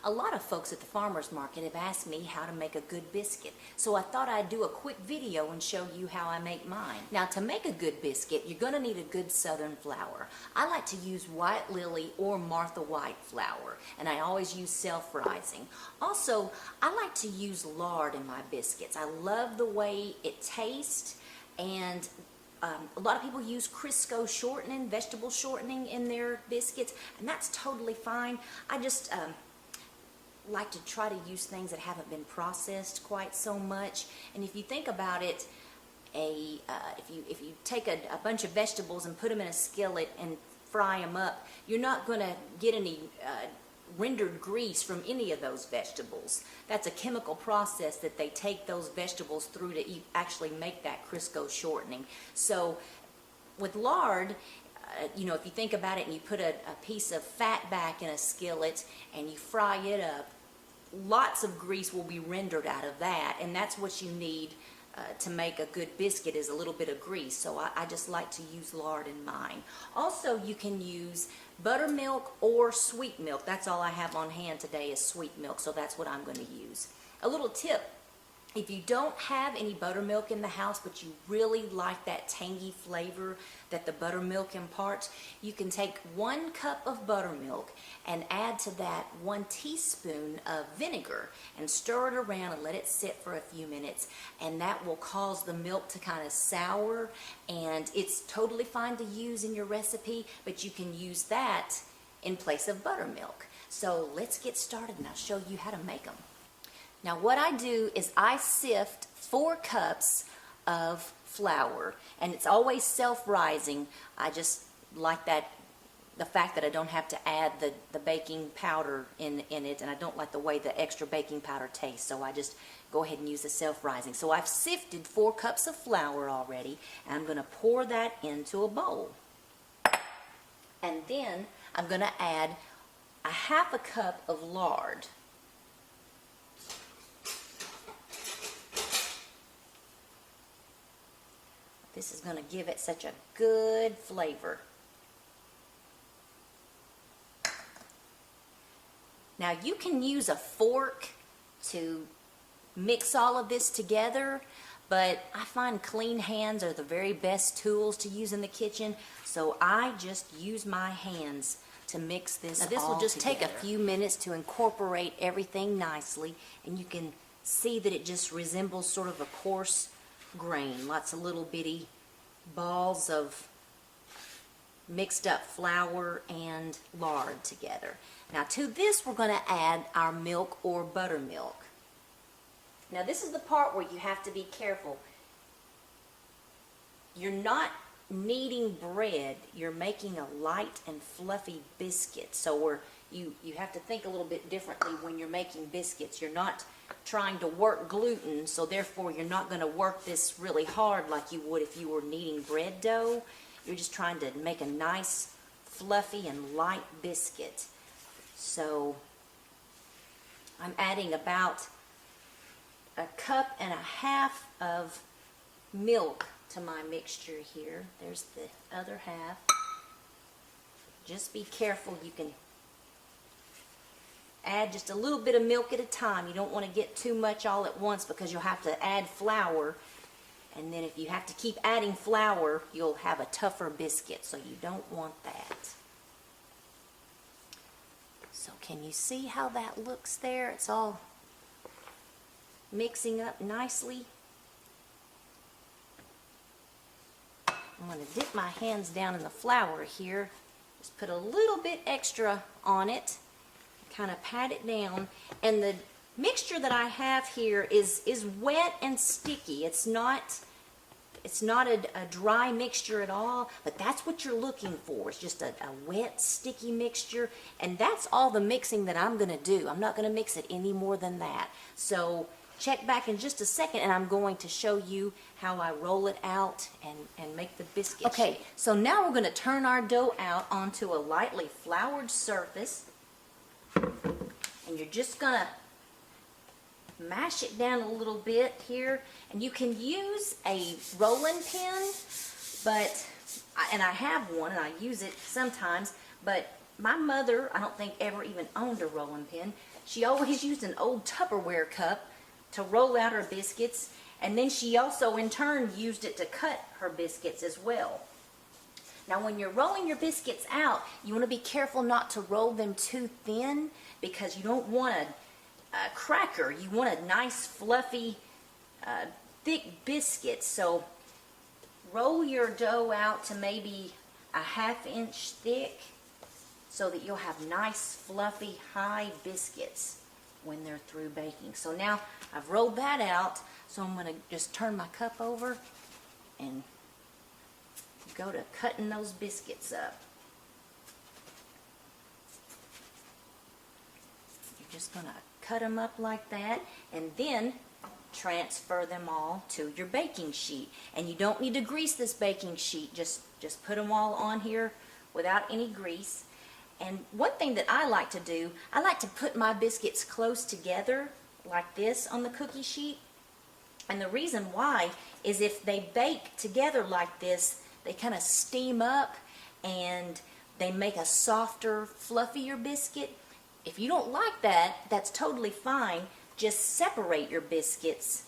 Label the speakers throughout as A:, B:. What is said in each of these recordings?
A: A lot of folks at the farmer's market have asked me how to make a good biscuit, so I thought I'd do a quick video and show you how I make mine. Now, to make a good biscuit, you're going to need a good southern flour. I like to use White Lily or Martha White flour, and I always use self-rising. Also, I like to use lard in my biscuits. I love the way it tastes, and a lot of people use Crisco shortening, vegetable shortening in their biscuits, and that's totally fine. I just like to try to use things that haven't been processed quite so much. And if you think about it, if you take a bunch of vegetables and put them in a skillet and fry them up, you're not going to get any rendered grease from any of those vegetables. That's a chemical process that they take those vegetables through to actually make that Crisco shortening. So with lard, you know, if you think about it and you put a piece of fat back in a skillet and you fry it up, lots of grease will be rendered out of that, and that's what you need to make a good biscuit, is a little bit of grease. So I just like to use lard in mine. Also, you can use buttermilk or sweet milk. That's all I have on hand today is sweet milk, so that's what I'm going to use. A little tip: if you don't have any buttermilk in the house, but you really like that tangy flavor that the buttermilk imparts, you can take 1 cup of buttermilk and add to that 1 teaspoon of vinegar and stir it around and let it sit for a few minutes, and that will cause the milk to kind of sour, and it's totally fine to use in your recipe, but you can use that in place of buttermilk. So let's get started and I'll show you how to make them. Now what I do is I sift 4 cups of flour, and it's always self-rising. I just like the fact that I don't have to add the baking powder in it, and I don't like the way the extra baking powder tastes, so I just go ahead and use the self-rising. So I've sifted 4 cups of flour already, and I'm going to pour that into a bowl. And then I'm going to add a 1/2 cup of lard. This is going to give it such a good flavor. Now you can use a fork to mix all of this together, but I find clean hands are the very best tools to use in the kitchen, so I just use my hands to mix this all together. Now this will just take a few minutes to incorporate everything nicely, and you can see that it just resembles sort of a coarse grain, lots of little bitty balls of mixed up flour and lard together. Now to this we're going to add our milk or buttermilk. Now this is the part where you have to be careful. You're not kneading bread, you're making a light and fluffy biscuit. So you have to think a little bit differently when you're making biscuits. You're not trying to work gluten, so therefore you're not going to work this really hard like you would if you were kneading bread dough. You're just trying to make a nice fluffy and light biscuit. So I'm adding about 1.5 cups of milk to my mixture here. There's the other half. Just be careful. You can add just a little bit of milk at a time. You don't want to get too much all at once because you'll have to add flour, and then if you have to keep adding flour, you'll have a tougher biscuit, so you don't want that. So can you see how that looks there? It's all mixing up nicely. I'm going to dip my hands down in the flour here. Just put a little bit extra on it. Kind of pat it down, and the mixture that I have here is wet and sticky. It's not a dry mixture at all, but that's what you're looking for. It's just a wet, sticky mixture, and that's all the mixing that I'm going to do. I'm not going to mix it any more than that. So check back in just a second, and I'm going to show you how I roll it out and make the biscuit. Okay, so now we're going to turn our dough out onto a lightly floured surface. And you're just going to mash it down a little bit here. And you can use a rolling pin, and I have one and I use it sometimes, but my mother, I don't think ever even owned a rolling pin. She always used an old Tupperware cup to roll out her biscuits, and then she also in turn used it to cut her biscuits as well. Now when you're rolling your biscuits out, you want to be careful not to roll them too thin, because you don't want a cracker. You want a nice fluffy thick biscuit. So roll your dough out to maybe a 1/2 inch thick, so that you'll have nice fluffy high biscuits when they're through baking. So now I've rolled that out, so I'm going to just turn my cup over and go to cutting those biscuits up. You're just going to cut them up like that, and then transfer them all to your baking sheet. And you don't need to grease this baking sheet. Just put them all on here without any grease. And one thing that I like to do, I like to put my biscuits close together like this on the cookie sheet. And the reason why is if they bake together like this, they kind of steam up and they make a softer, fluffier biscuit. If you don't like that, that's totally fine. Just separate your biscuits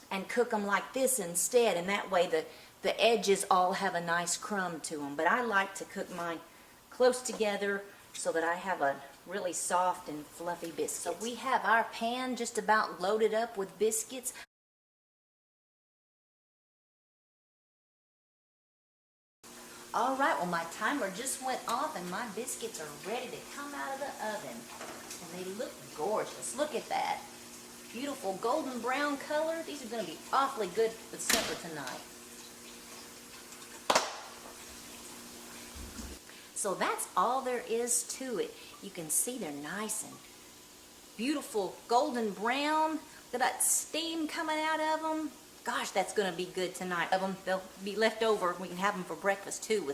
A: and cook them like this instead, and that way the edges all have a nice crumb to them. But I like to cook mine close together so that I have a really soft and fluffy biscuit. So we have our pan just about loaded up with biscuits. All right, well my timer just went off and my biscuits are ready to come out of the oven. And they look gorgeous. Look at that. Beautiful golden brown color. These are going to be awfully good for supper tonight. So that's all there is to it. You can see they're nice and beautiful golden brown. Look at that steam coming out of them. Gosh, that's going to be good tonight. They'll be left over. We can have them for breakfast too with